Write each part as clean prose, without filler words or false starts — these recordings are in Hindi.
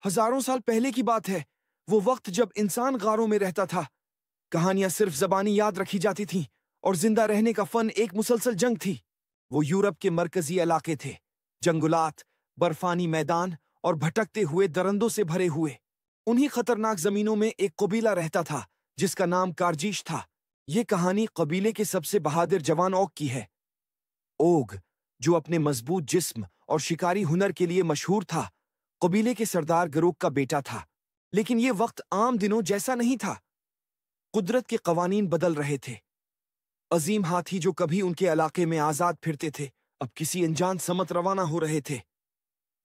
हजारों साल पहले की बात है। वो वक्त जब इंसान गारों में रहता था। कहानियां सिर्फ जबानी याद रखी जाती थीं और जिंदा रहने का फन एक मुसलसल जंग थी। वो यूरोप के मरकजी इलाके थे, जंगलात, बर्फानी मैदान और भटकते हुए दरंदों से भरे हुए। उन्हीं खतरनाक जमीनों में एक कबीला रहता था जिसका नाम कारजीश था। ये कहानी कबीले के सबसे बहादुर जवान ओग की है। ओग, जो अपने मजबूत जिस्म और शिकारी हुनर के लिए मशहूर था, कबीले के सरदार गरूक का बेटा था। लेकिन ये वक्त आम दिनों जैसा नहीं था। कुदरत के कवानीन बदल रहे थे। अजीम हाथी जो कभी उनके इलाके में आजाद फिरते थे, अब किसी अनजान समत रवाना हो रहे थे।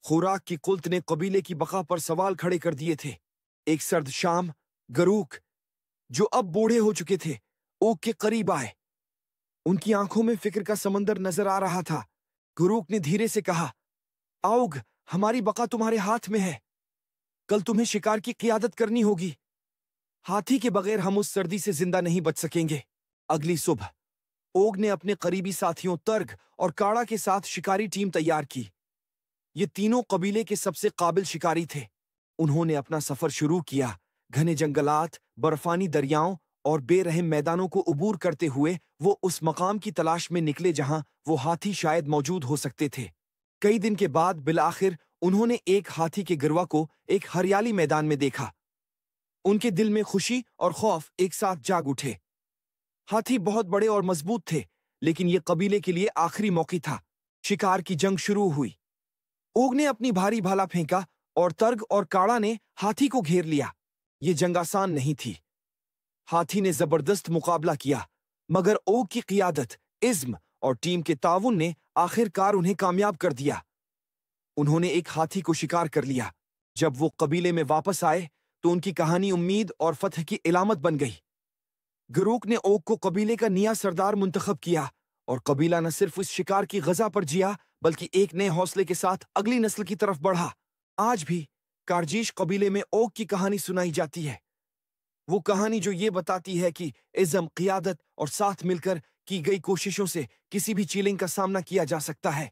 खुराक की कुल्त ने कबीले की बका पर सवाल खड़े कर दिए थे। एक सर्द शाम, गरूक, जो अब बूढ़े हो चुके थे, ओग के करीब आए। उनकी आंखों में फिक्र का समंदर नजर आ रहा था। गरूक ने धीरे से कहा, आओग, हमारी बका तुम्हारे हाथ में है। कल तुम्हें शिकार की क़ियादत करनी होगी। हाथी के बगैर हम उस सर्दी से जिंदा नहीं बच सकेंगे। अगली सुबह ओग ने अपने करीबी साथियों तर्ग और काड़ा के साथ शिकारी टीम तैयार की। ये तीनों कबीले के सबसे काबिल शिकारी थे। उन्होंने अपना सफर शुरू किया। घने जंगलात, बर्फानी दरियाओं और बेरहम मैदानों को उबूर करते हुए वो उस मकाम की तलाश में निकले जहां वो हाथी शायद मौजूद हो सकते थे। कई दिन के बाद बिलाखिर उन्होंने एक हाथी के गिरवा को एक हरियाली मैदान में देखा। उनके दिल में खुशी और खौफ एक साथ जाग उठे। हाथी बहुत बड़े और मजबूत थे, लेकिन ये कबीले के लिए आखिरी मौका था। शिकार की जंग शुरू हुई। ओग ने अपनी भारी भाला फेंका और तर्ग और काड़ा ने हाथी को घेर लिया। ये जंग आसान नहीं थी। हाथी ने जबरदस्त मुकाबला किया, मगर ओग की क़ियादत, इज़्म और टीम के ताउन ने आखिरकार उन्हें कामयाब कर दिया। उन्होंने एक हाथी को शिकार कर लिया। जब वो कबीले में वापस आए तो उनकी कहानी उम्मीद और फतह की इलामत बन गई। गरूक ने ओग को कबीले का नया सरदार मुंतखब किया और कबीला न सिर्फ इस शिकार की गजा पर जिया, बल्कि एक नए हौसले के साथ अगली नस्ल की तरफ बढ़ा। आज भी कारजीश कबीले में ओग की कहानी सुनाई जाती है। वो कहानी जो ये बताती है कि इज़्म, क़ियादत और साथ मिलकर की गई कोशिशों से किसी भी चैलेंज का सामना किया जा सकता है।